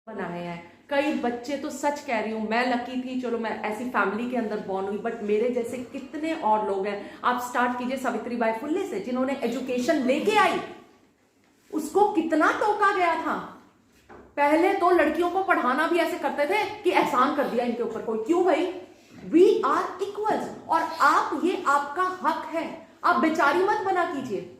बनाए हैं। कई बच्चे तो सच कह रही हूं, मैं लकी थी, चलो मैं ऐसी फैमिली के अंदर बॉर्न हुई, बट मेरे जैसे कितने और लोग हैं। आप स्टार्ट कीजिए सावित्रीबाई फुले से, जिन्होंने एजुकेशन लेके आई, उसको कितना टोका गया था। पहले तो लड़कियों को पढ़ाना भी ऐसे करते थे कि एहसान कर दिया इनके ऊपर कोई। क्यों भाई? वी आर इक्वल्स, और आप, ये आपका हक है, आप बेचारी मत बना कीजिए।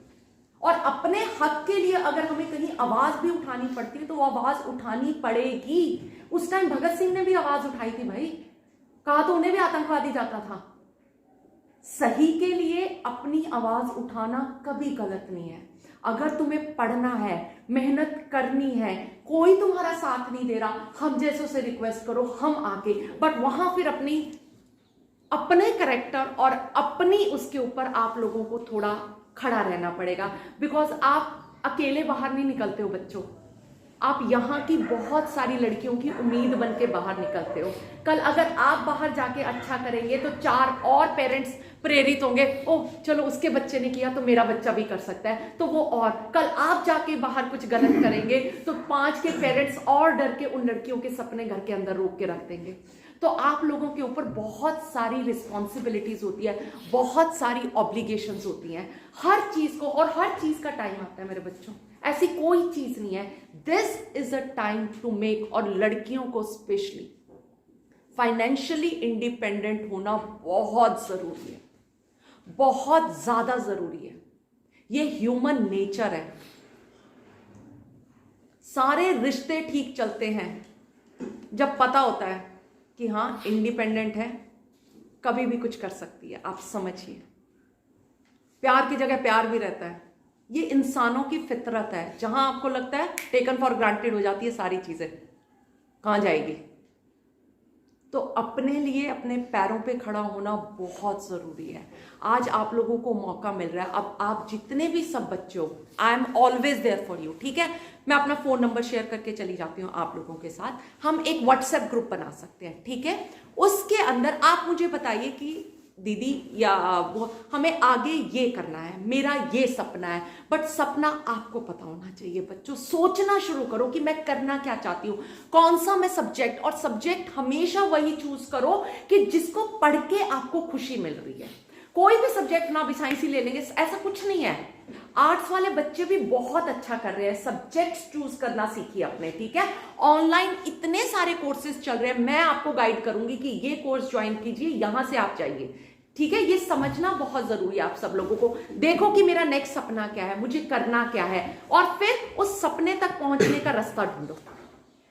और अपने हक के लिए अगर हमें कहीं आवाज भी उठानी पड़ती है तो वो आवाज उठानी पड़ेगी। उस टाइम भगत सिंह ने भी आवाज उठाई थी भाई, कहा तो उन्हें भी आतंकवादी जाता था। सही के लिए अपनी आवाज उठाना कभी गलत नहीं है। अगर तुम्हें पढ़ना है, मेहनत करनी है, कोई तुम्हारा साथ नहीं दे रहा, हम जैसों से रिक्वेस्ट करो, हम आके, बट वहां फिर अपने कैरेक्टर और अपनी उसके ऊपर आप लोगों को थोड़ा खड़ा रहना पड़ेगा। बिकॉज आप अकेले बाहर नहीं निकलते हो बच्चों, आप यहाँ की बहुत सारी लड़कियों की उम्मीद बन के बाहर निकलते हो। कल अगर आप बाहर जाके अच्छा करेंगे तो 4 और पेरेंट्स प्रेरित होंगे, ओह चलो उसके बच्चे ने किया तो मेरा बच्चा भी कर सकता है, तो वो, और कल आप जाके बाहर कुछ गलत करेंगे तो 5 के पेरेंट्स और डर के उन लड़कियों के सपने घर के अंदर रोक के रख देंगे। तो आप लोगों के ऊपर बहुत सारी रिस्पॉन्सिबिलिटीज होती है, बहुत सारी ऑब्लिगेशंस होती हैं हर चीज को, और हर चीज का टाइम आता है मेरे बच्चों, ऐसी कोई चीज नहीं है। This is a time to make, और लड़कियों को स्पेशली फाइनेंशियली इंडिपेंडेंट होना बहुत जरूरी है, बहुत ज्यादा जरूरी है। ये ह्यूमन नेचर है। सारे रिश्ते ठीक चलते हैं जब पता होता है कि हाँ इंडिपेंडेंट है, कभी भी कुछ कर सकती है। आप समझिए, प्यार की जगह प्यार भी रहता है। ये इंसानों की फितरत है। जहां आपको लगता है टेकन फॉर ग्रांटेड हो जाती है सारी चीजें, कहां जाएगी? तो अपने लिए अपने पैरों पे खड़ा होना बहुत जरूरी है। आज आप लोगों को मौका मिल रहा है। अब आप जितने भी सब बच्चे हो, I am always there for you, ठीक है? मैं अपना फोन नंबर शेयर करके चली जाती हूँ आप लोगों के साथ। हम एक व्हाट्सएप ग्रुप बना सकते हैं, ठीक है? उसके अंदर आप मुझे बताइए कि दीदी या वो, हमें आगे ये करना है, मेरा ये सपना है। बट सपना आपको पता होना चाहिए बच्चों। सोचना शुरू करो कि मैं करना क्या चाहती हूँ, कौन सा मैं सब्जेक्ट, और सब्जेक्ट हमेशा वही चूज करो कि जिसको पढ़ के आपको खुशी मिल रही है। कोई भी सब्जेक्ट ना भी साइंस ही ले लेंगे ऐसा कुछ नहीं है। आर्ट्स वाले बच्चे भी बहुत अच्छा कर रहे हैं। सब्जेक्ट्स चूज करना सीखिए अपने, ठीक है? ऑनलाइन इतने सारे कोर्सेज चल रहे हैं, मैं आपको गाइड करूंगी कि ये कोर्स ज्वाइन कीजिए, यहां से आप जाइए, ठीक है? ये समझना बहुत जरूरी है आप सब लोगों को। देखो कि मेरा नेक्स्ट सपना क्या है, मुझे करना क्या है, और फिर उस सपने तक पहुंचने का रास्ता ढूंढो,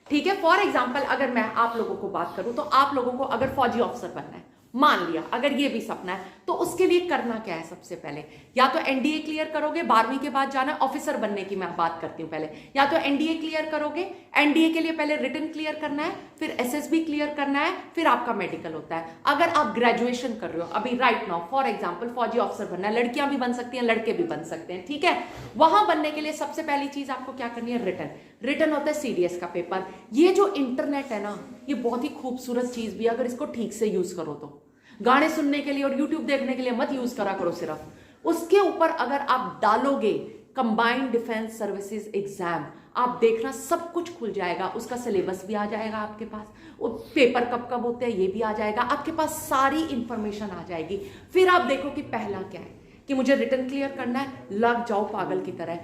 ठीक है? फॉर एग्जाम्पल, अगर मैं आप लोगों को बात करूं तो आप लोगों को अगर फौजी ऑफिसर बनना है, मान लिया, अगर ये भी सपना है, तो उसके लिए करना क्या है? सबसे पहले या तो एनडीए क्लियर करोगे, 12वीं के बाद जाना है ऑफिसर बनने की, मैं बात करती हूं पहले। या तो एनडीए क्लियर करोगे, एनडीए के लिए पहले रिटन क्लियर करना है, फिर एसएसबी क्लियर करना है, फिर आपका मेडिकल होता है। अगर आप ग्रेजुएशन कर रहे हो अभी राइट नाउ, फॉर एग्जाम्पल फौजी ऑफिसर बनना है, लड़कियां भी बन सकती हैं, लड़के भी बन सकते हैं, ठीक है? वहां बनने के लिए सबसे पहली चीज आपको क्या करनी है? रिटन। रिटन होता है सीडीएस का पेपर। ये जो इंटरनेट है ना, ये बहुत ही खूबसूरत चीज भी है अगर इसको ठीक से यूज करो तो। गाने सुनने के लिए और यूट्यूब देखने के लिए मत यूज करा करो सिर्फ। उसके ऊपर अगर आप डालोगे कंबाइंड डिफेंस सर्विसेज एग्जाम, आप देखना सब कुछ खुल जाएगा। उसका सिलेबस भी आ जाएगा आपके पास, वो पेपर कब कब होते हैं ये भी आ जाएगा, आपके पास सारी इंफॉर्मेशन आ जाएगी। फिर आप देखो कि पहला क्या है कि मुझे रिटन क्लियर करना है, लग जाओ पागल की तरह।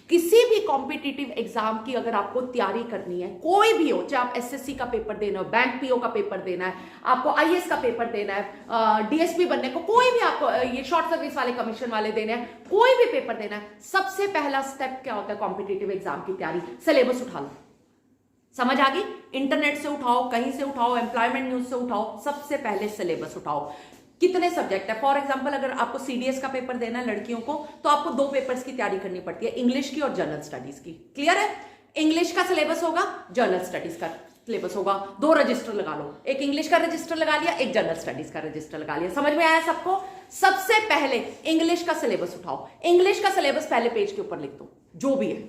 किसी भी कॉम्पिटिटिव एग्जाम की अगर आपको तैयारी करनी है, कोई भी हो, चाहे आप एसएससी का पेपर देना हो, बैंक पीओ का पेपर देना है, आपको आईएएस का पेपर देना है, डीएसपी बनने को, कोई भी आपको ये शॉर्ट सर्विस वाले कमीशन वाले देने हैं, कोई भी पेपर देना है, सबसे पहला स्टेप क्या होता है कॉम्पिटिटिव एग्जाम की तैयारी? सिलेबस उठा लो। समझ आ गई? इंटरनेट से उठाओ, कहीं से उठाओ, एम्प्लॉयमेंट न्यूज से उठाओ, सबसे पहले सिलेबस उठाओ। कितने सब्जेक्ट है? फॉर एग्जांपल अगर आपको सीडीएस का पेपर देना है लड़कियों को, तो आपको 2 पेपर्स की तैयारी करनी पड़ती है, इंग्लिश की और जनरल स्टडीज की। क्लियर है? इंग्लिश का सिलेबस होगा, जनरल स्टडीज का सिलेबस होगा। 2 रजिस्टर लगा लो, एक इंग्लिश का रजिस्टर लगा लिया, एक जनरल स्टडीज का रजिस्टर लगा लिया। समझ में आया सबको? सबसे पहले इंग्लिश का सिलेबस उठाओ। इंग्लिश का सिलेबस पहले पेज के ऊपर लिख दो, जो भी है,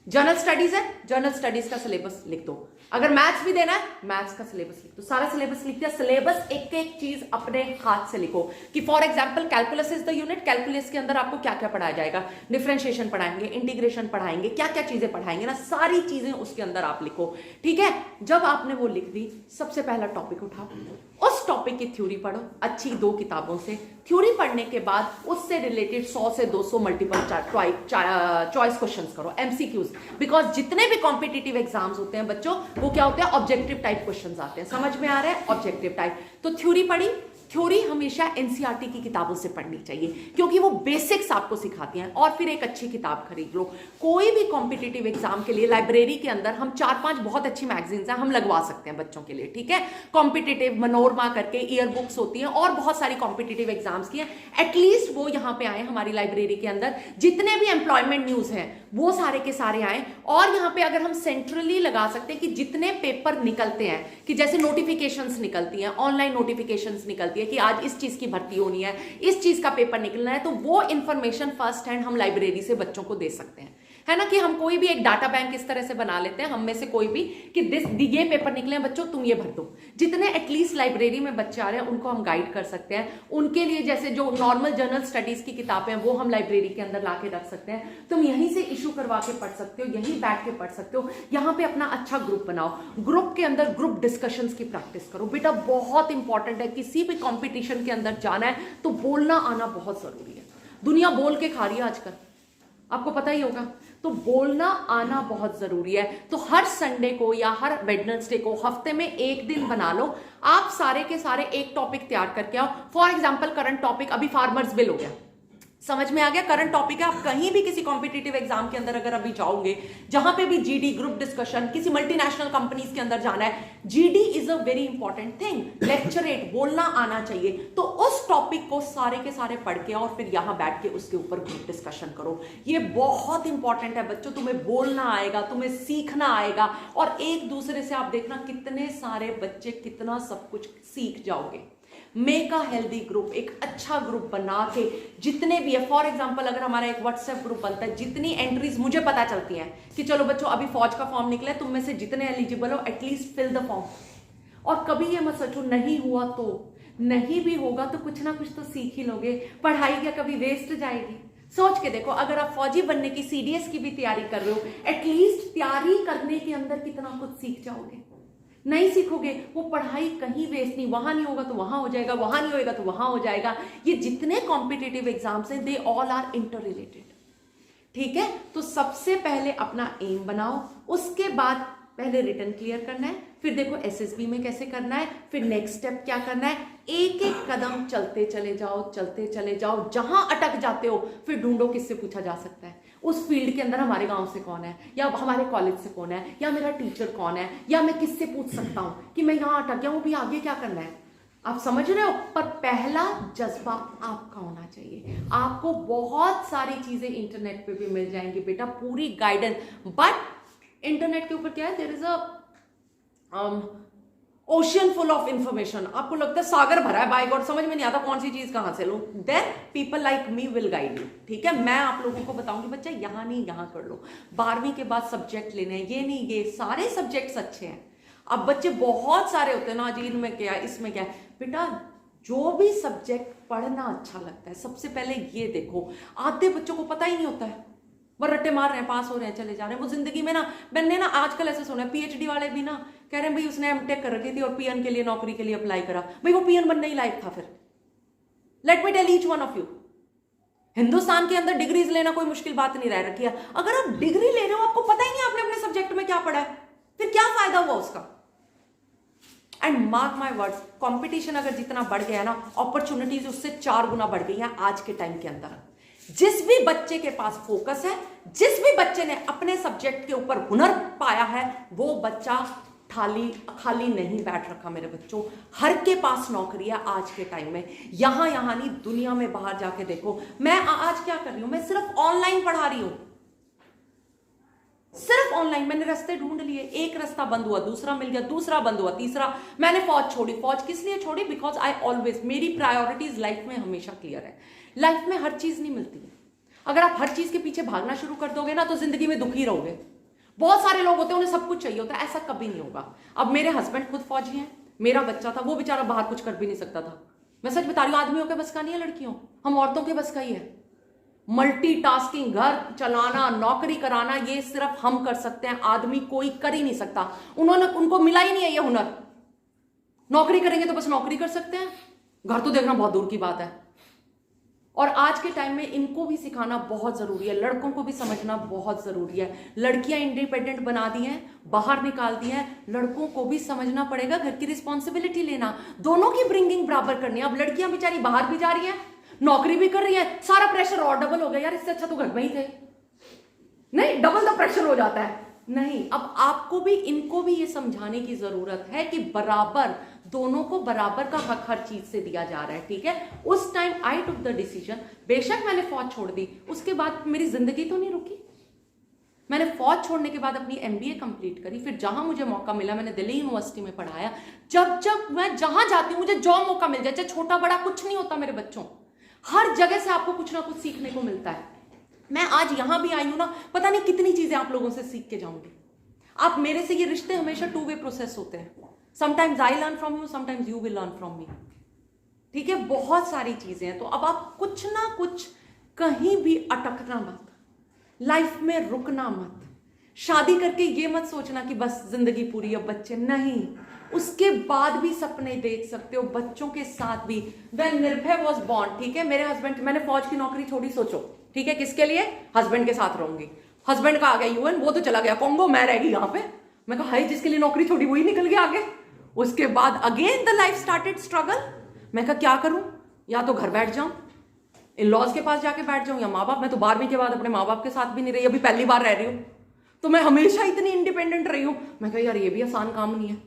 जनरल स्टडीज है, जनरल स्टडीज का सिलेबस लिख दो। अगर मैथ्स भी देना है, मैथ्स का सिलेबस लिख दो। सारा सिलेबस लिख दिया। सिलेबस एक एक चीज अपने हाथ से लिखो कि for example calculus is the unit, calculus के अंदर आपको क्या क्या पढ़ाया जाएगा, डिफरेंशिएशन पढ़ाएंगे, इंटीग्रेशन पढ़ाएंगे, क्या क्या चीजें पढ़ाएंगे ना, सारी चीजें उसके अंदर आप लिखो। ठीक है, जब आपने वो लिख दी, सबसे पहला टॉपिक उठाओ, उस टॉपिक की थ्योरी पढ़ो अच्छी 2 किताबों से। थ्योरी पढ़ने के बाद उससे रिलेटेड 100 से 200 मल्टीपल चॉइस क्वेश्चंस करो, एमसीक्यूज। बिकॉज जितने भी कॉम्पिटिटिव एग्जाम्स होते हैं बच्चों, वो क्या होते हैं, ऑब्जेक्टिव टाइप क्वेश्चंस आते हैं। समझ में आ रहा है, ऑब्जेक्टिव टाइप। तो थ्योरी पढ़ी, थ्योरी हमेशा एनसीईआरटी की किताबों से पढ़नी चाहिए क्योंकि वो बेसिक्स आपको सिखाती हैं। और फिर एक अच्छी किताब खरीद लो। कोई भी कॉम्पिटिटिव एग्जाम के लिए लाइब्रेरी के अंदर हम 4-5 बहुत अच्छी मैगजीन्स हैं, हम लगवा सकते हैं बच्चों के लिए। ठीक है, कॉम्पिटिटिव मनोरमा करके ईयर बुक्स होती हैं और बहुत सारी कॉम्पिटिटिव एग्जाम्स की हैं। एटलीस्ट वो यहाँ पे आए हमारी लाइब्रेरी के अंदर, जितने भी एम्प्लॉयमेंट न्यूज हैं वो सारे के सारे आए। और यहाँ पे अगर हम सेंट्रली लगा सकते हैं कि जितने पेपर निकलते हैं, कि जैसे नोटिफिकेशंस निकलती हैं, ऑनलाइन नोटिफिकेशंस निकलती है कि आज इस चीज की भर्ती होनी है, इस चीज का पेपर निकलना है, तो वो इंफॉर्मेशन फर्स्ट हैंड हम लाइब्रेरी से बच्चों को दे सकते हैं। है ना, कि हम कोई भी एक डाटा बैंक इस तरह से बना लेते हैं, हम में से कोई भी, कि ये पेपर निकले हैं बच्चों, तुम ये भर दो। जितने एटलीस्ट लाइब्रेरी में बच्चे आ रहे हैं उनको हम गाइड कर सकते हैं। उनके लिए जैसे जो नॉर्मल जनरल स्टडीज की किताबें हैं वो हम लाइब्रेरी के अंदर लाके रख सकते हैं। तुम यहीं से इशू करवा के पढ़ सकते हो, यहीं बैठ के पढ़ सकते हो। यहाँ पे अपना अच्छा ग्रुप बनाओ, ग्रुप के अंदर ग्रुप डिस्कशंस की प्रैक्टिस करो। बेटा बहुत इंपॉर्टेंट है, किसी भी कॉम्पिटिशन के अंदर जाना है तो बोलना आना बहुत जरूरी है। दुनिया बोल के खा रही है आजकल, आपको पता ही होगा। तो बोलना आना बहुत जरूरी है। तो हर संडे को या हर वेडनेसडे को हफ्ते में एक दिन बना लो, आप सारे के सारे एक टॉपिक तैयार करके आओ। फॉर एग्जांपल करंट टॉपिक अभी फार्मर्स बिल हो गया, समझ में आ गया, करंट टॉपिक है। आप कहीं भी किसी कॉम्पिटिटिव एग्जाम के अंदर अगर अभी जाओगे, जहां पे भी जीडी ग्रुप डिस्कशन, किसी मल्टीनेशनल कंपनीज के अंदर जाना है, GD is a very important thing. Lecturette बोलना आना चाहिए। तो उस टॉपिक को सारे के सारे पढ़ के और फिर यहां बैठ के उसके ऊपर ग्रुप डिस्कशन करो। ये बहुत इंपॉर्टेंट है बच्चों, तुम्हें बोलना आएगा, तुम्हें सीखना आएगा, और एक दूसरे से आप देखना कितने सारे बच्चे कितना सब कुछ सीख जाओगे। मेक अ हेल्दी ग्रुप, एक अच्छा ग्रुप बना के जितने भी है, फॉर एग्जांपल अगर हमारा एक व्हाट्सएप ग्रुप बनता है, जितनी एंट्रीज मुझे पता चलती हैं कि चलो बच्चों अभी फौज का फॉर्म निकला है, तुम में से जितने एलिजिबल हो एटलीस्ट फिल द फॉर्म। और कभी ये मत सोचो नहीं हुआ तो, नहीं भी होगा तो कुछ ना कुछ तो सीख ही लोगे। पढ़ाई क्या कभी वेस्ट जाएगी? सोच के देखो, अगर आप फौजी बनने की सीडीएस की भी तैयारी कर रहे हो, एटलीस्ट तैयारी करने के अंदर कितना कुछ सीख जाओगे। नहीं सीखोगे वो पढ़ाई कहीं वेस्ट नहीं, वहां नहीं होगा तो वहां हो जाएगा, वहां नहीं होएगा तो वहां हो जाएगा। ये जितने कॉम्पिटिटिव एग्जाम्स हैं they all are interrelated. ठीक है, तो सबसे पहले अपना एम बनाओ, उसके बाद पहले रिटन क्लियर करना है, फिर देखो एसएसबी में कैसे करना है, फिर नेक्स्ट स्टेप क्या करना है। एक एक कदम चलते चले जाओ, चलते चले जाओ। जहां अटक जाते हो फिर ढूंढो किससे पूछा जा सकता है उस फील्ड के अंदर, हमारे गांव से कौन है, या हमारे कॉलेज से कौन है, या मेरा टीचर कौन है, या मैं किससे पूछ सकता हूं कि मैं यहां अटक गया हूं, भी आगे क्या करना है। आप समझ रहे हो? पर पहला जज्बा आपका होना चाहिए। आपको बहुत सारी चीजें इंटरनेट पे भी मिल जाएंगी बेटा, पूरी गाइडेंस। बट इंटरनेट के ऊपर क्या है, there is a ocean full of information. आपको लगता है सागर भरा है, बाय गॉड समझ में नहीं आता कौन सी चीज कहां से लो। Then people like me will guide you. ठीक है, मैं आप लोगों को बताऊंगी बच्चा यहां नहीं यहां कर लो। 12वीं के बाद सब्जेक्ट लेने हैं, ये नहीं ये सारे सब्जेक्ट्स अच्छे हैं। अब बच्चे बहुत सारे होते हैं ना जी, इनमें क्या है इसमें क्या है। बेटा जो भी सब्जेक्ट पढ़ना अच्छा लगता है, सबसे पहले ये देखो। आधे बच्चों को पता ही नहीं होता है, वो रट्टे मार रहे हैं, पास हो रहे हैं, चले जा रहे हैं। वो जिंदगी में ना, मैंने ना आजकल ऐसे सुना है पीएचडी वाले भी ना कह रहे हैं भाई उसने एमटेक कर रखी थी और पीएन के लिए नौकरी के लिए अप्लाई करा, भाई वो पीएन बनने ही लायक था। फिर let me tell each one of you, Hindustan के अंदर डिग्रीज लेना कोई मुश्किल बात नहीं रह रखी है। अगर आप डिग्री ले रहे हो, आपको पता ही नहीं आपने अपने सब्जेक्ट में क्या पढ़ा है, फिर क्या फायदा हुआ उसका। And mark my words, competition अगर जितना बढ़ गया है ना, अपॉर्चुनिटीज उससे 4 गुना बढ़ गई है आज के टाइम के अंदर। जिस भी बच्चे के पास फोकस है, जिस भी बच्चे ने अपने सब्जेक्ट के ऊपर हुनर पाया है, वो बच्चा खाली नहीं बैठ रखा मेरे बच्चों। हर के पास नौकरी है आज के टाइम में, यहां नहीं दुनिया में बाहर जाके देखो। मैं आज क्या कर रही हूं, मैं सिर्फ ऑनलाइन पढ़ा रही हूं, सिर्फ ऑनलाइन। मैंने रास्ते ढूंढ लिए, एक रास्ता बंद हुआ, दूसरा मिल गया, दूसरा बंद हुआ, तीसरा। मैंने फौज छोड़ी। फौज किस लिए छोड़ी? बिकॉज आई ऑलवेज, मेरी प्रायोरिटीज लाइफ में हमेशा क्लियर है। लाइफ में हर चीज नहीं मिलती है। अगर आप हर चीज के पीछे भागना शुरू कर दोगे ना तो जिंदगी में दुखी रहोगे। बहुत सारे लोग होते हैं उन्हें सब कुछ चाहिए होता है, ऐसा कभी नहीं होगा। अब मेरे हस्बैंड खुद फौजी हैं, मेरा बच्चा था, वो बेचारा बाहर कुछ कर भी नहीं सकता था। मैं सच बता रही हूं, आदमियों के बस का नहीं है लड़कियों, हम औरतों के बस का ही है। मल्टीटास्किंग, घर चलाना, नौकरी कराना, ये सिर्फ हम कर सकते हैं, आदमी कोई कर ही नहीं सकता। उनको मिला ही नहीं है ये हुनर। नौकरी करेंगे तो बस नौकरी कर सकते हैं, घर तो देखना बहुत दूर की बात है। और आज के टाइम में इनको भी सिखाना बहुत जरूरी है, लड़कों को भी समझना बहुत जरूरी है। लड़कियां इंडिपेंडेंट बना दी हैं, बाहर निकाल दी हैं, लड़कों को भी समझना पड़ेगा घर की रिस्पॉन्सिबिलिटी लेना, दोनों की ब्रिंगिंग बराबर करनी है। अब लड़कियां बेचारी बाहर भी जा रही हैं, नौकरी भी कर रही है, सारा प्रेशर और डबल हो गया। यार इससे अच्छा तो घर में ही थे। नहीं, डबल द प्रेशर हो जाता है। नहीं, अब आपको भी इनको भी ये समझाने की जरूरत है कि बराबर, दोनों को बराबर का हक हर चीज से दिया जा रहा है, ठीक है। उस time I took the decision, बेशक मैंने फौज छोड़ दी, उसके बाद मेरी जिंदगी तो नहीं रुकी। मैंने फौज छोड़ने के बाद अपनी एमबीए कंप्लीट करी, फिर जहां मुझे मौका मिला मैंने दिल्ली यूनिवर्सिटी में पढ़ाया। जब मैं जहां जाती हूं मुझे जो मौका मिल जाए, चाहे छोटा बड़ा कुछ नहीं होता मेरे बच्चों, हर जगह से आपको कुछ ना कुछ सीखने को मिलता है। मैं आज यहां भी आई हूं ना, पता नहीं कितनी चीजें आप लोगों से सीख के जाऊंगी। आप मेरे से, ये रिश्ते हमेशा 2 वे प्रोसेस होते हैं, sometimes I learn from you, sometimes you will learn from me, ठीक है। बहुत सारी चीजें हैं, तो अब आप कुछ ना कुछ, कहीं भी अटकना मत, लाइफ में रुकना मत। शादी करके ये मत सोचना कि बस जिंदगी पूरी, अब बच्चे नहीं, उसके बाद भी सपने देख सकते हो, बच्चों के साथ भी। व्हेन निर्भय वाज बॉर्न, ठीक है, मेरे हस्बैंड, मैंने फौज की नौकरी छोड़ी, सोचो, ठीक है, किसके लिए? हस्बैंड के साथ रहूंगी। हस्बैंड का आ गया यूएन, वो तो चला गया कॉन्गो, मैं रह गई यहाँ पे। मैं कहा, हाय, जिसके लिए नौकरी छोड़ी वही निकल गया आगे। उसके बाद again the life started struggle. मैं कहा क्या करूं, या तो घर बैठ जाऊं, इन लॉज के पास जाके बैठ जाऊं, या माँ बाप। मैं तो 12वीं के बाद अपने माँ बाप के साथ भी नहीं रही, अभी पहली बार रह रही हूं, तो मैं हमेशा इतनी इंडिपेंडेंट रही हूं। मैं कहा यार ये भी आसान काम नहीं है,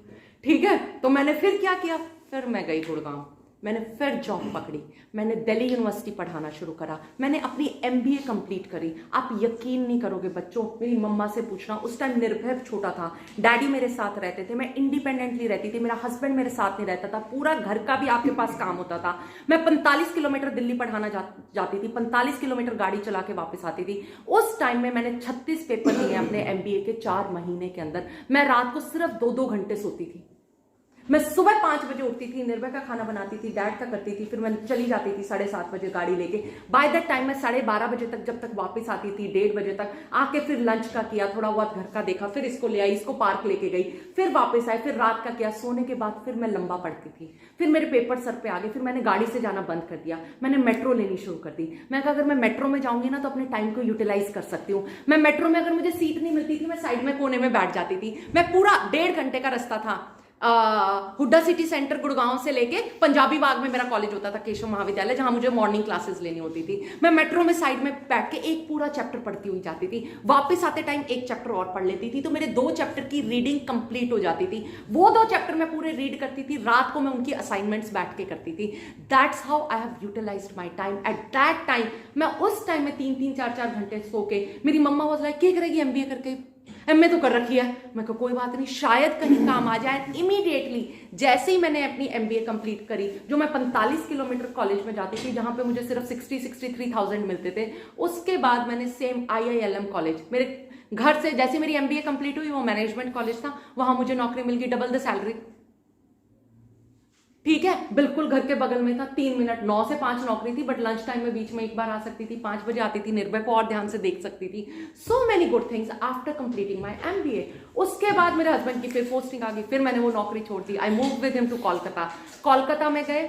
ठीक है। तो मैंने फिर क्या किया, फिर मैं गई गुड़गांव, मैंने फिर जॉब पकड़ी, मैंने दिल्ली यूनिवर्सिटी पढ़ाना शुरू करा, मैंने अपनी एमबीए कंप्लीट करी। आप यकीन नहीं करोगे बच्चों, मेरी मम्मा से पूछना, उस टाइम निर्भय छोटा था, डैडी मेरे साथ रहते थे, मैं इंडिपेंडेंटली रहती थी, मेरा हस्बैंड मेरे साथ नहीं रहता था, पूरा घर का भी आपके पास काम होता था। मैं 45 किलोमीटर दिल्ली पढ़ाना जाती थी, 45 किलोमीटर गाड़ी चला के वापस आती थी। उस टाइम में मैंने 36 पेपर दिए अपने एमबीए के 4 महीने के अंदर। मैं रात को सिर्फ 2-2 घंटे सोती थी। मैं सुबह 5 बजे उठती थी, निर्भय का खाना बनाती थी, डैड का करती थी, फिर मैं चली जाती थी 7:30 बजे गाड़ी लेके। बाय दैट टाइम मैं 12:30 बजे तक, जब तक वापस आती थी 1:30 बजे तक, आके फिर लंच का किया, थोड़ा बहुत घर का देखा, फिर इसको ले आई, इसको पार्क लेके गई, फिर वापस आए, फिर रात का किया, सोने के बाद फिर मैं लंबा पढ़ती थी, फिर मेरे पेपर सर पे आ गए, फिर मैंने गाड़ी से जाना बंद कर दिया, मैंने मेट्रो लेनी शुरू कर दी। मैं कहा अगर मैं मेट्रो में जाऊंगी ना तो अपने टाइम को यूटिलाइज कर सकती हूँ। मैं मेट्रो में अगर मुझे सीट नहीं मिलती थी, मैं साइड में कोने में बैठ जाती थी। मैं पूरा 1.5 घंटे का रास्ता था, हुड्डा सिटी सेंटर गुड़गांव से लेके पंजाबी बाग में मेरा कॉलेज होता था, केशव महाविद्यालय, जहां मुझे मॉर्निंग क्लासेस लेनी होती थी। मैं मेट्रो में साइड में बैठ के एक पूरा चैप्टर पढ़ती हुई जाती थी, वापस आते टाइम एक चैप्टर और पढ़ लेती थी, तो मेरे 2 चैप्टर की रीडिंग कंप्लीट हो जाती थी। वो 2 चैप्टर मैं पूरे रीड करती थी, रात को मैं उनकी असाइनमेंट्स बैठ के करती थी। That's how I have utilised my time at that time. मैं उस टाइम में 3-3, 4-4 घंटे सो के, मेरी मम्मा वाज लाइक क्या करेगी एमबीए करके, एमए तो कर रखी है। मैं कहा कोई बात नहीं, शायद कहीं काम आ जाए। इमीडिएटली जैसे ही मैंने अपनी एमबीए कंप्लीट करी, जो मैं 45 किलोमीटर कॉलेज में जाती थी, जहां पे मुझे सिर्फ 63,000 मिलते थे, उसके बाद मैंने सेम IILM कॉलेज, मेरे घर से जैसे मेरी एमबीए कंप्लीट हुई, वो मैनेजमेंट कॉलेज था, वहां मुझे नौकरी मिल गई, डबल द सैलरी, ठीक है, बिल्कुल घर के बगल में था, 3 मिनट, 9 से 5 नौकरी थी, बट लंच टाइम में बीच में एक बार आ सकती थी, 5 बजे आती थी, निर्भय को और ध्यान से देख सकती थी। So many good things after completing my MBA. उसके बाद मेरे हस्बैंड की फिर पोस्टिंग आ गई, फिर मैंने वो नौकरी छोड़ दी। I move with him to Kolkata. Kolkata में गए,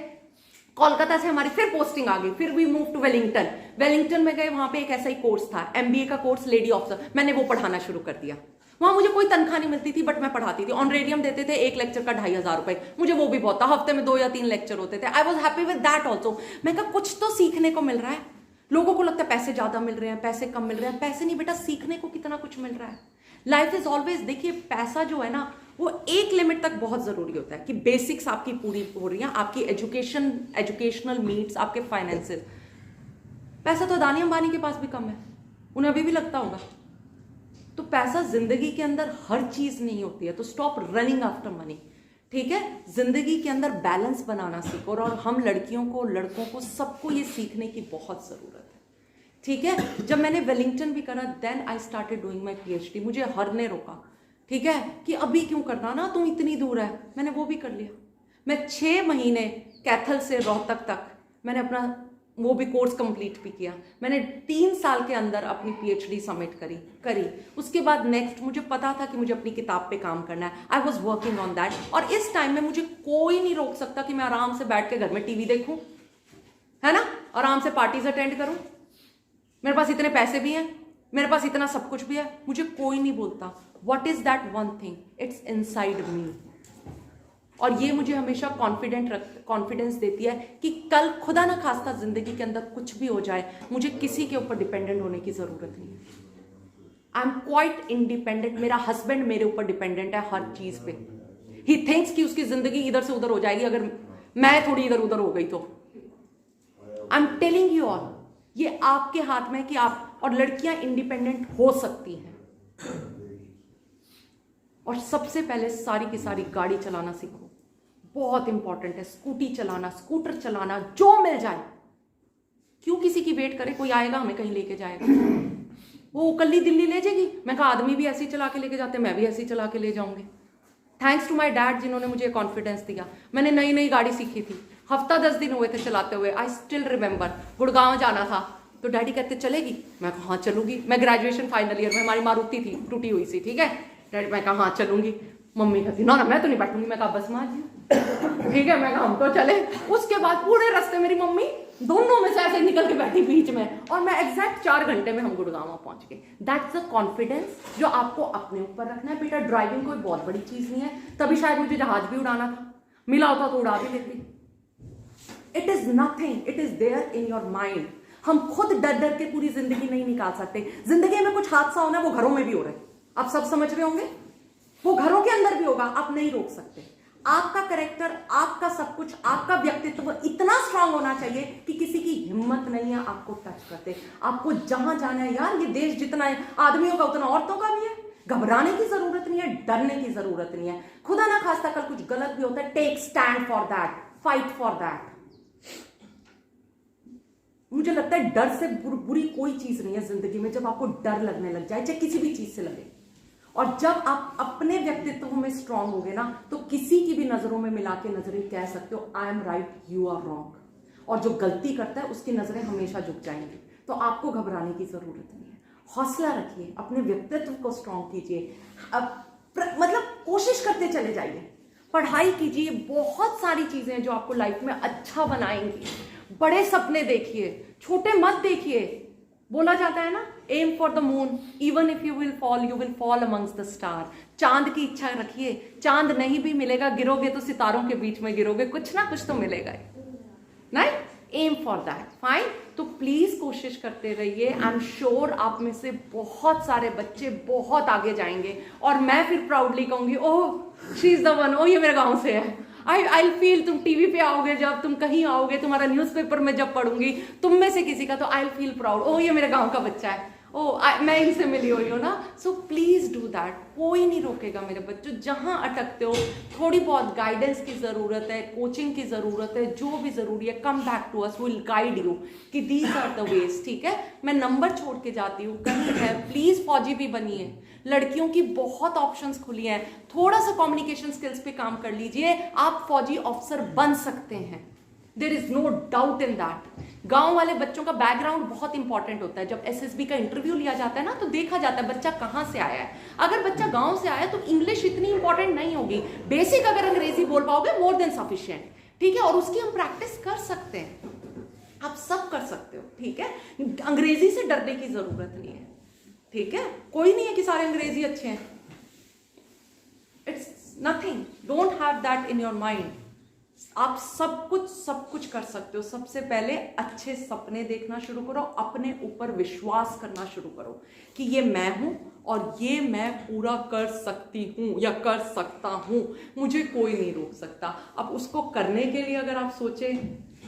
कोलकाता से हमारी फिर पोस्टिंग आ गई, फिर we move to Wellington. Wellington में गए, वहां पे एक ऐसा ही कोर्स था, एमबीए का कोर्स, लेडी ऑफिसर, मैंने वो पढ़ाना शुरू कर दिया। वहां मुझे कोई तनख्वाह नहीं मिलती थी, बट मैं पढ़ाती थी। ऑनरेडियम देते थे, एक लेक्चर का 2,500 रुपए, मुझे वो भी बहुत था, हफ्ते में 2 या 3 लेक्चर होते थे। I was happy with that also. मैं कहा कुछ तो सीखने को मिल रहा है। लोगों को लगता है पैसे ज्यादा मिल रहे हैं, पैसे कम मिल रहे हैं। पैसे नहीं बेटा, सीखने को कितना कुछ मिल रहा है। लाइफ इज ऑलवेज, देखिए पैसा जो है ना, वो एक लिमिट तक बहुत जरूरी होता है कि बेसिक्स आपकी पूरी हो रही है, आपकी एजुकेशनल नीड्स, आपके फाइनेंसेस। पैसा तो अदानी अंबानी के पास भी कम है, उन्हें अभी भी लगता होगा। तो पैसा जिंदगी के अंदर हर चीज नहीं होती है, तो स्टॉप रनिंग आफ्टर मनी, ठीक है। जिंदगी के अंदर बैलेंस बनाना सीखो, और हम लड़कियों को, लड़कों को, सबको ये सीखने की बहुत जरूरत है ठीक है। जब मैंने वेलिंगटन भी करा, then I started doing my PhD। मुझे हर ने रोका, ठीक है, कि अभी क्यों करना ना, तुम इतनी दूर है। मैंने वो भी कर लिया। मैं 6 महीने कैथल से रोहतक तक मैंने अपना वो भी कोर्स कंप्लीट भी किया। मैंने 3 साल के अंदर अपनी PhD सबमिट करी। उसके बाद नेक्स्ट मुझे पता था कि मुझे अपनी किताब पे काम करना है। I was working on that. और इस टाइम में मुझे कोई नहीं रोक सकता कि मैं आराम से बैठ के घर में TV देखूं, है ना, आराम से पार्टीज अटेंड करूं। मेरे पास इतने पैसे भी हैं, मेरे पास इतना सब कुछ भी है, मुझे कोई नहीं बोलता। What is that one thing? It's inside me. और ये मुझे हमेशा कॉन्फिडेंस देती है कि कल खुदा ना खास्ता जिंदगी के अंदर कुछ भी हो जाए, मुझे किसी के ऊपर डिपेंडेंट होने की जरूरत नहीं है। I am quite independent. मेरा हस्बैंड मेरे ऊपर डिपेंडेंट है हर चीज पे। ही थिंक्स कि उसकी जिंदगी इधर से उधर हो जाएगी अगर मैं थोड़ी इधर उधर हो गई तो। I am telling you all, ये आपके हाथ में है कि आप, और लड़कियां इंडिपेंडेंट हो सकती हैं। और सबसे पहले सारी की सारी गाड़ी चलाना सीखो, बहुत इंपॉर्टेंट है। स्कूटी चलाना, स्कूटर चलाना, जो मिल जाए। क्यों किसी की वेट करे? कोई आएगा हमें कहीं लेके जाएगा। वो कल्ली दिल्ली ले जाएगी। मैं कहा आदमी भी ऐसे ही चला के लेके जाते, मैं भी ऐसे ही चला के ले जाऊंगी। थैंक्स टू माई डैड जिन्होंने मुझे कॉन्फिडेंस दिया। मैंने नई नई गाड़ी सीखी थी, हफ्ता 10 दिन हुए थे चलाते हुए। आई स्टिल रिमेंबर, गुड़गांव जाना था तो डैडी कहते चलेगी? मैं कहा हाँ चलूंगी। मैं ग्रेजुएशन फाइनल ईयर में, हमारी मारुति थी टूटी हुई सी, ठीक है। डैडी, मैं कहा हाँ चलूंगी। मम्मी कहती ना मैं तो नहीं बैठूंगी। मैं कहा बस माँ जी, ठीक है। मैं कहा हम तो चले। उसके बाद पूरे रास्ते मेरी मम्मी दोनों में से ऐसे निकल के बैठी बीच में, और मैं एग्जैक्ट 4 घंटे में हम गुड़गांव पहुंच गए। दैट्स द कॉन्फिडेंस जो आपको अपने ऊपर रखना है। बेटा ड्राइविंग कोई बहुत बड़ी चीज नहीं है। तभी शायद मुझे जहाज भी उड़ाना था, मिला होता तो उड़ा भी लेती। It is nothing, it is there in your mind. हम खुद डर डर के पूरी जिंदगी नहीं निकाल सकते। जिंदगी में कुछ हादसा होना है, वो घरों में भी हो रहा है, आप सब समझ रहे होंगे। वो घरों के अंदर भी होगा, आप नहीं रोक सकते। आपका कैरेक्टर, आपका सब कुछ, आपका व्यक्तित्व इतना स्ट्रांग होना चाहिए कि किसी की हिम्मत नहीं है आपको टच करते। आपको जहां जाना है, यार ये देश जितना है आदमियों का उतना औरतों का भी है। घबराने की जरूरत नहीं है, डरने की जरूरत नहीं है। खुदा ना खास्ता कल कुछ गलत भी होता है, take stand for that, fight for that. मुझे लगता है डर से बुरी कोई चीज नहीं है जिंदगी में, जब आपको डर लगने लग जाए, चाहे किसी भी चीज से लगे। और जब आप अपने व्यक्तित्व में स्ट्रांग होगे ना, तो किसी की भी नजरों में मिला के नजरें कह सकते हो I am right, you are wrong. और जो गलती करता है उसकी नजरें हमेशा झुक जाएंगी। तो आपको घबराने की जरूरत नहीं है। हौसला रखिए, अपने व्यक्तित्व को स्ट्रांग कीजिए। मतलब कोशिश करते चले जाइए, पढ़ाई कीजिए, बहुत सारी चीजें जो आपको लाइफ में अच्छा बनाएंगी। बड़े सपने देखिए, छोटे मत देखिए। बोला जाता है ना, aim for the moon, even if you will fall amongst the star. चांद की इच्छा रखिए, चांद नहीं भी मिलेगा, गिरोगे तो सितारों के बीच में गिरोगे, कुछ ना कुछ तो मिलेगा नहीं। Aim for that, fine. तो प्लीज कोशिश करते रहिए। आई एम श्योर आप में से बहुत सारे बच्चे बहुत आगे जाएंगे, और मैं फिर प्राउडली कहूंगी oh she is the one, ओ ये मेरे गांव से है। आई फील, तुम टीवी पे आओगे, जब तुम कहीं आओगे, तुम्हारा न्यूज़पेपर में जब पढ़ूंगी तुम में से किसी का, तो आई फील प्राउड, ओ ये मेरे गांव का बच्चा है, मैं इनसे मिली हुई हूँ ना। So please do that. कोई नहीं रोकेगा मेरे बच्चों। जहां अटकते हो, थोड़ी बहुत गाइडेंस की जरूरत है, कोचिंग की जरूरत है, जो भी जरूरी है, come back to us, will guide you कि दीज आर द वेज। ठीक है, मैं नंबर छोड़ के जाती हूँ, कहीं है प्लीज फौजी भी बनिए। लड़कियों की बहुत ऑप्शंस खुली हैं, थोड़ा सा कम्युनिकेशन स्किल्स पे काम कर लीजिए, आप फौजी ऑफिसर बन सकते हैं। There is no doubt in that. गांव वाले बच्चों का बैकग्राउंड बहुत इंपॉर्टेंट होता है। जब एसएसबी का इंटरव्यू लिया जाता है ना, तो देखा जाता है बच्चा कहां से आया है। अगर बच्चा गांव से आया तो इंग्लिश इतनी इंपॉर्टेंट नहीं होगी, बेसिक अगर अंग्रेजी बोल पाओगे मोर देन सफिशिएंट। ठीक है, और उसकी हम प्रैक्टिस कर सकते हैं, आप सब कर सकते हो। ठीक है, अंग्रेजी से डरने की जरूरत नहीं है। ठीक है, कोई नहीं है कि सारे अंग्रेजी अच्छे हैं, it's nothing. Don't have that in your mind. आप सब कुछ कर सकते हो। सबसे पहले अच्छे सपने देखना शुरू करो, अपने ऊपर विश्वास करना शुरू करो कि ये मैं हूं और ये मैं पूरा कर सकती हूं या कर सकता हूं, मुझे कोई नहीं रोक सकता। अब उसको करने के लिए अगर आप सोचें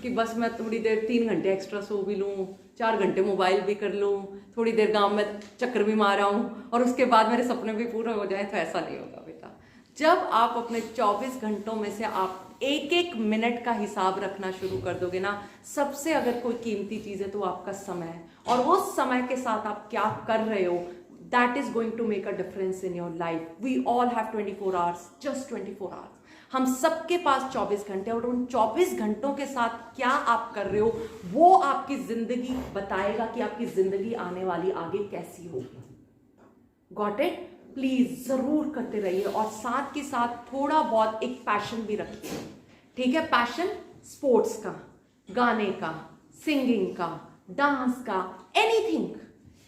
कि बस मैं थोड़ी देर 3 घंटे एक्स्ट्रा सो भी लूँ, 4 घंटे मोबाइल भी कर लूँ, थोड़ी देर गांव में चक्कर भी मारा हूँ और उसके बाद मेरे सपने भी पूरे हो जाए, तो ऐसा नहीं होगा बेटा। जब आप अपने 24 घंटों में से आप एक एक मिनट का हिसाब रखना शुरू कर दोगे ना, सबसे अगर कोई कीमती चीज है तो आपका समय है, और उस समय के साथ आप क्या कर रहे हो, that is going to make a difference in your life. We all have 24 hours, just 24 hours. हम सबके पास 24 घंटे, और उन 24 घंटों के साथ क्या आप कर रहे हो वो आपकी जिंदगी बताएगा कि आपकी जिंदगी आने वाली आगे कैसी होगी। Got it? प्लीज जरूर करते रहिए, और साथ के साथ थोड़ा बहुत एक पैशन भी रखिए, ठीक है? पैशन स्पोर्ट्स का, गाने का, सिंगिंग का, डांस का, एनीथिंग।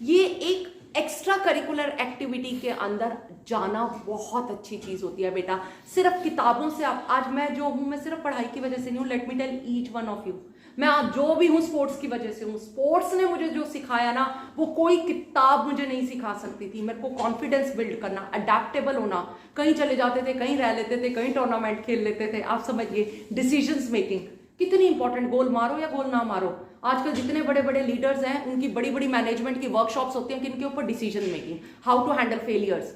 ये एक एक्स्ट्रा करिकुलर एक्टिविटी के अंदर जाना बहुत अच्छी चीज होती है बेटा। सिर्फ किताबों से आप, आज मैं जो हूं मैं सिर्फ पढ़ाई की वजह से नहीं हूं, let me tell each one of you, मैं आज जो भी हूं स्पोर्ट्स की वजह से हूं। स्पोर्ट्स ने मुझे जो सिखाया ना, वो कोई किताब मुझे नहीं सिखा सकती थी। मेरे को कॉन्फिडेंस बिल्ड करना, अडेप्टेबल होना, कहीं चले जाते थे, कहीं रह लेते थे, कहीं टूर्नामेंट खेल लेते थे, आप समझिए। डिसीजंस मेकिंग कितनी इंपॉर्टेंट, गोल मारो या गोल ना मारो। आजकल जितने बड़े बड़े लीडर्स हैं उनकी बड़ी बड़ी मैनेजमेंट की वर्कशॉप्स होती हैं किनके ऊपर, decision making, how to handle failures.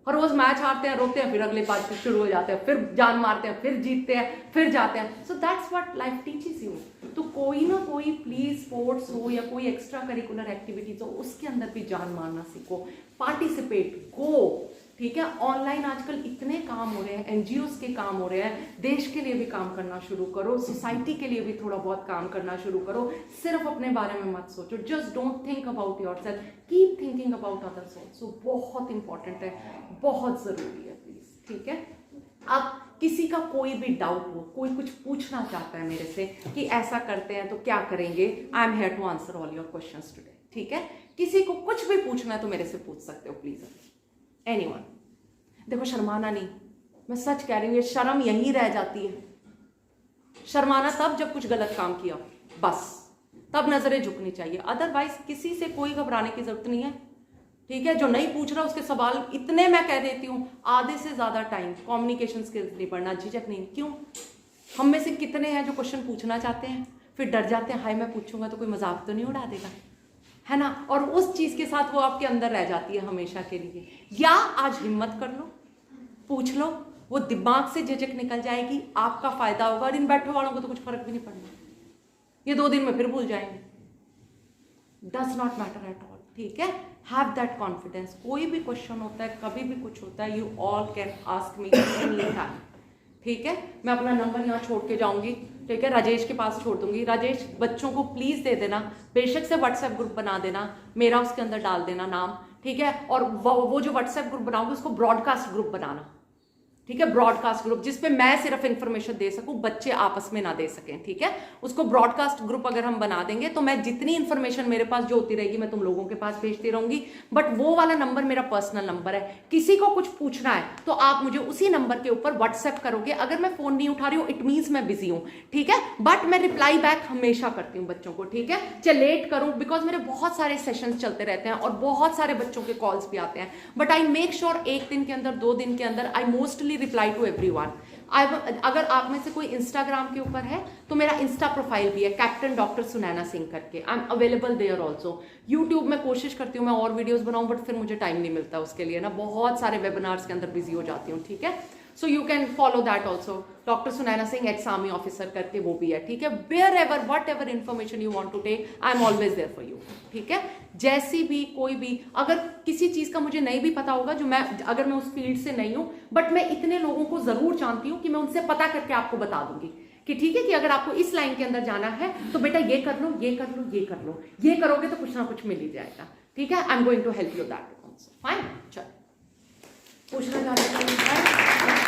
हर रोज मैच हारते हैं, रोते हैं, फिर अगले पाँच शुरू हो जाते हैं, फिर जान मारते हैं, फिर जीतते हैं, फिर जाते हैं। So that's what life teaches you. तो कोई ना कोई प्लीज स्पोर्ट्स हो या कोई एक्स्ट्रा करिकुलर एक्टिविटीज हो, उसके अंदर भी जान मारना सीखो, पार्टिसिपेट, गो, ठीक है? ऑनलाइन आजकल इतने काम हो रहे हैं, एनजीओस के काम हो रहे हैं, देश के लिए भी काम करना शुरू करो, सोसाइटी के लिए भी थोड़ा बहुत काम करना शुरू करो। सिर्फ अपने बारे में मत सोचो, just don't think about yourself, keep thinking about others also. बहुत इंपॉर्टेंट है, बहुत जरूरी है, प्लीज, ठीक है? अब किसी का कोई भी डाउट हो, कोई कुछ पूछना चाहता है मेरे से कि ऐसा करते हैं तो क्या करेंगे, I am here to answer all your questions today, ठीक है? किसी को कुछ भी पूछना है तो मेरे से पूछ सकते हो, प्लीज। एनीवन, देखो शर्माना नहीं, मैं सच कह रही हूँ, ये शर्म यहीं रह जाती है। शर्माना तब जब कुछ गलत काम किया, बस तब नजरें झुकनी चाहिए, अदरवाइज किसी से कोई घबराने की जरूरत नहीं है, ठीक है? जो नहीं पूछ रहा उसके सवाल इतने, मैं कह देती हूँ, आधे से ज्यादा टाइम कम्युनिकेशन स्किल्स नहीं पढ़ना, झिझक नहीं। क्यों? हम में से कितने हैं जो क्वेश्चन पूछना चाहते हैं, फिर डर जाते हैं, हाय मैं पूछूंगा तो कोई मजाक तो नहीं उड़ा देगा, है ना? और उस चीज के साथ वो आपके अंदर रह जाती है हमेशा के लिए। या आज हिम्मत कर लो, पूछ लो, वो दिमाग से झिझक निकल जाएगी, आपका फायदा होगा, और इन बैठे वालों को तो कुछ फर्क भी नहीं पड़ना, ये 2 दिन में फिर भूल जाएंगे। Does not matter at all, ठीक है? Have that confidence. कोई भी क्वेश्चन होता है, कभी भी कुछ होता है, you all can ask me any time, ठीक है? मैं अपना नंबर यहाँ छोड़ के जाऊंगी, ठीक है? राजेश के पास छोड़ दूंगी। राजेश, बच्चों को प्लीज दे देना, बेशक से व्हाट्सएप ग्रुप बना देना, मेरा उसके अंदर डाल देना नाम, ठीक है? और वो जो व्हाट्सएप ग्रुप बनाओगे उसको ब्रॉडकास्ट ग्रुप बनाना, ठीक है? ब्रॉडकास्ट ग्रुप जिसपे मैं सिर्फ इंफॉर्मेशन दे सकूं, बच्चे आपस में ना दे सकें, ठीक है? उसको ब्रॉडकास्ट ग्रुप अगर हम बना देंगे तो मैं जितनी इंफॉर्मेशन मेरे पास जो होती रहेगी मैं तुम लोगों के पास भेजती रहूंगी। बट वो वाला नंबर मेरा पर्सनल नंबर है, किसी को कुछ पूछना है तो आप मुझे उसी नंबर के ऊपर व्हाट्सएप करोगे। अगर मैं फोन नहीं उठा रही हूँ इट मीन्स मैं बिजी हूँ, ठीक है? बट मैं रिप्लाई बैक हमेशा करती हूँ बच्चों को, ठीक है? चाहे लेट करूं, बिकॉज मेरे बहुत सारे सेशंस चलते रहते हैं और बहुत सारे बच्चों के कॉल्स भी आते हैं, बट आई मेक श्योर 1 दिन के अंदर, 2 दिन के अंदर I mostly reply to everyone. अगर आप में से कोई इंस्टाग्राम के ऊपर है तो मेरा इंस्टा प्रोफाइल भी है, कैप्टन डॉक्टर सुनैना सिंह करके, I am available there also. YouTube में कोशिश करती हूँ मैं और वीडियोस बनाऊं, बट फिर मुझे टाइम नहीं मिलता उसके लिए ना, बहुत सारे वेबिनार्स के अंदर बिजी हो जाती हूँ, ठीक है? So you can follow that also, doctor Sunaina Singh ex army officer करके वो भी है, ठीक है? Wherever whatever information you want to take, I am always there for you, ठीक है? जैसी भी कोई भी, अगर किसी चीज का मुझे नहीं भी पता होगा, जो मैं अगर मैं उस फील्ड से नहीं हूं, बट मैं इतने लोगों को जरूर जानती हूं कि मैं उनसे पता करके आपको बता दूंगी कि ठीक है कि अगर आपको इस लाइन के अंदर जाना है तो बेटा ये कर लो, ये कर लो, ये कर लो, ये करोगे तो कुछ ना कुछ मिल ही जाएगा, ठीक है? I am going to help you that also, fine? चलो, पूछना चाहते हैं